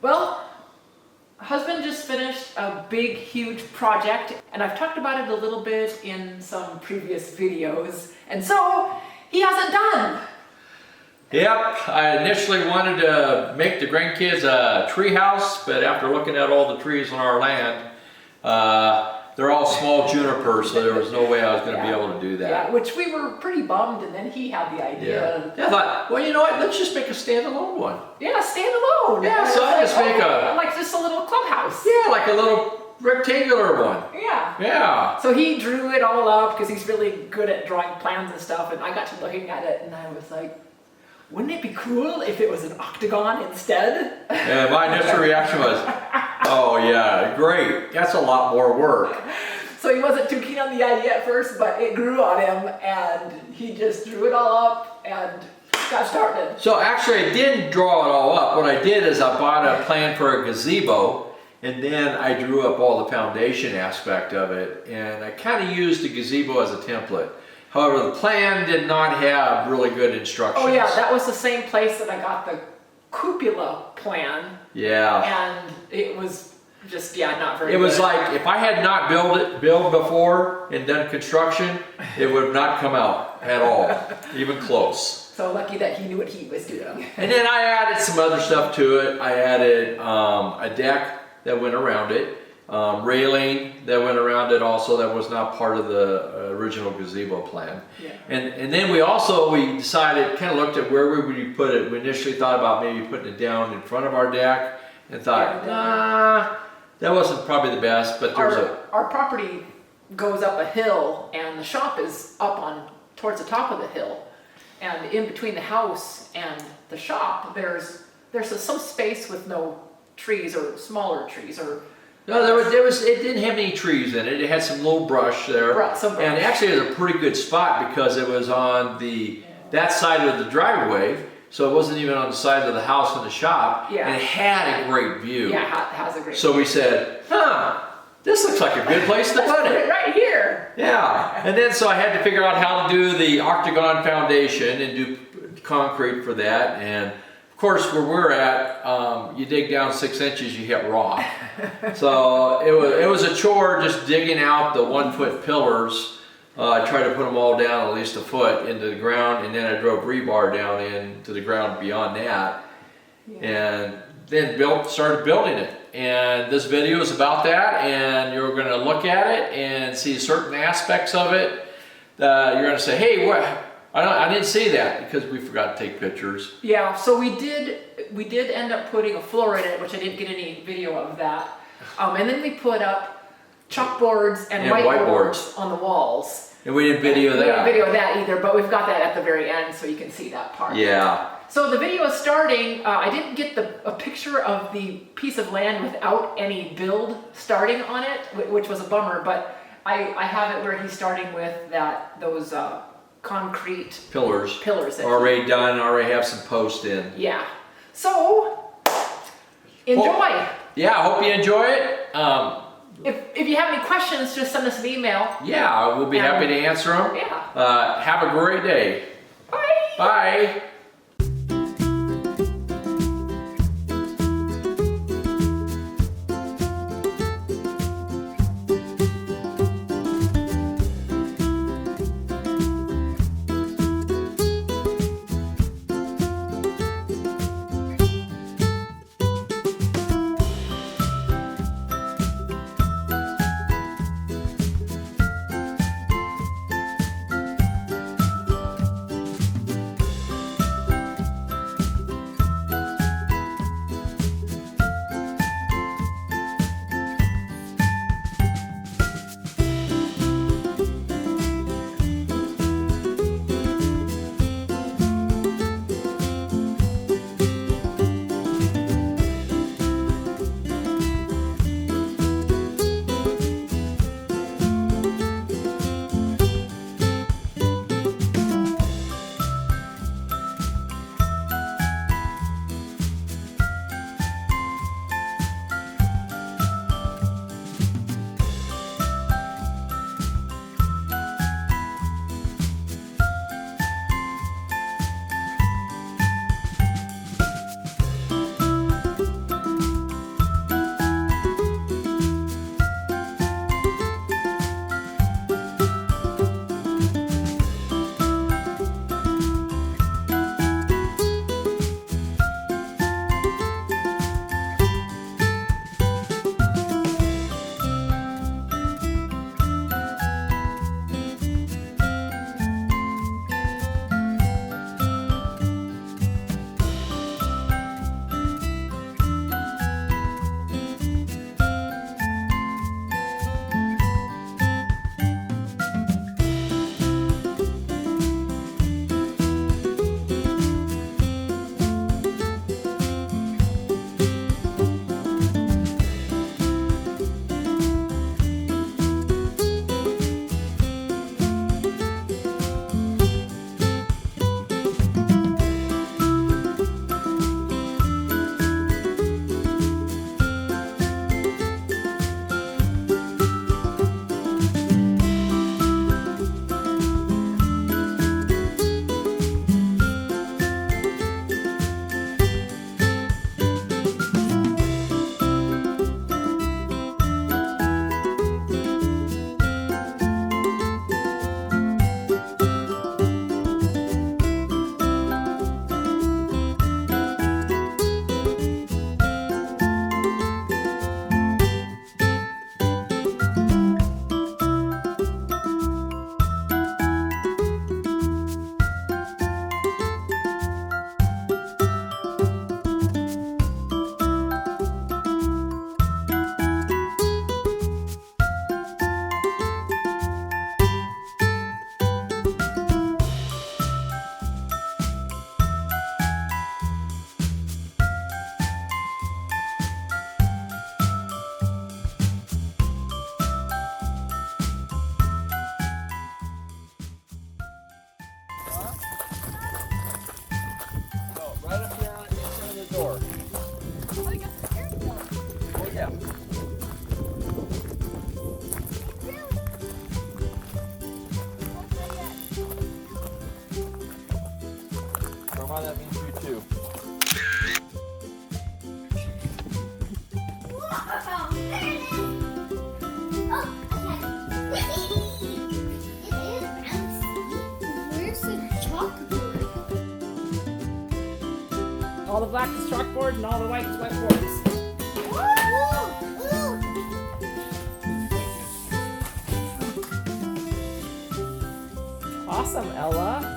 Well, husband just finished a big, huge project, and I've talked about it a little bit in some previous videos, and so he has it done. Yep, I initially wanted to make the grandkids a tree house, but after looking at all the trees on our land, they're all small junipers, so there was no way I was going to be able to do that. Yeah, which we were pretty bummed, and then he had the idea. Yeah, I thought, well, you know what, let's just make a standalone one. Yeah, standalone. Yeah, so I just make like just a little clubhouse. Yeah, like a little rectangular one. Yeah. Yeah. So he drew it all up because he's really good at drawing plans and stuff, and I got to looking at it, and I was like, wouldn't it be cool if it was an octagon instead? And my initial reaction was, oh yeah, great. That's a lot more work. So he wasn't too keen on the idea at first, but it grew on him, and he just drew it all up and got started. So actually I didn't draw it all up. What I did is I bought a plan for a gazebo, and then I drew up all the foundation aspect of it, and I kind of used the gazebo as a template. However, the plan did not have really good instructions. Oh yeah, that was the same place that I got the cupola plan. Yeah. And it was just, not very good. It was like, if I had not built before and done construction, it would have not come out at all, even close. So lucky that he knew what he was doing. And then I added some other stuff to it. I added a deck that went around it. Railing that went around it also that was not part of the original gazebo plan. Yeah. And then we decided, kind of looked at where we would put it. We initially thought about maybe putting it down in front of our deck and thought, nah, that wasn't probably the best, but our property goes up a hill, and the shop is up towards the top of the hill. And in between the house and the shop, there's some space with no trees or smaller trees or. No, it didn't have any trees in it. It had some little brush there. And actually it was a pretty good spot because it was on that side of the driveway, so it wasn't even on the side of the house and the shop. Yeah. And it had a great view. Yeah, it has a great view. So we said, this looks like a good place to put it. Right here. Yeah. And then so I had to figure out how to do the octagon foundation and do concrete for that. And of course, where we're at, you dig down 6 inches, you hit rock. So it was a chore just digging out the 1 foot pillars. I tried to put them all down at least a foot into the ground, and then I drove rebar down into the ground beyond that. Yeah. And then started building it. And this video is about that, and you're going to look at it and see certain aspects of it. You're going to say, hey, what? I didn't see that because we forgot to take pictures. Yeah, so we did end up putting a floor in it, which I didn't get any video of that. And then we put up chalkboards and whiteboards on the walls. And we didn't video that. We didn't video that either, but we've got that at the very end so you can see that part. Yeah. So the video is starting. I didn't get a picture of the piece of land without any build starting on it, which was a bummer, but I have it where he's starting with those concrete pillars already done, already have some posts in. Yeah. So enjoy. Well, yeah, I hope you enjoy it. If you have any questions, just send us an email. Yeah, we'll be happy to answer them. Yeah. Have a great day. Bye. Bye. the black is chalkboard and all the white is whiteboards. Awesome, Ella.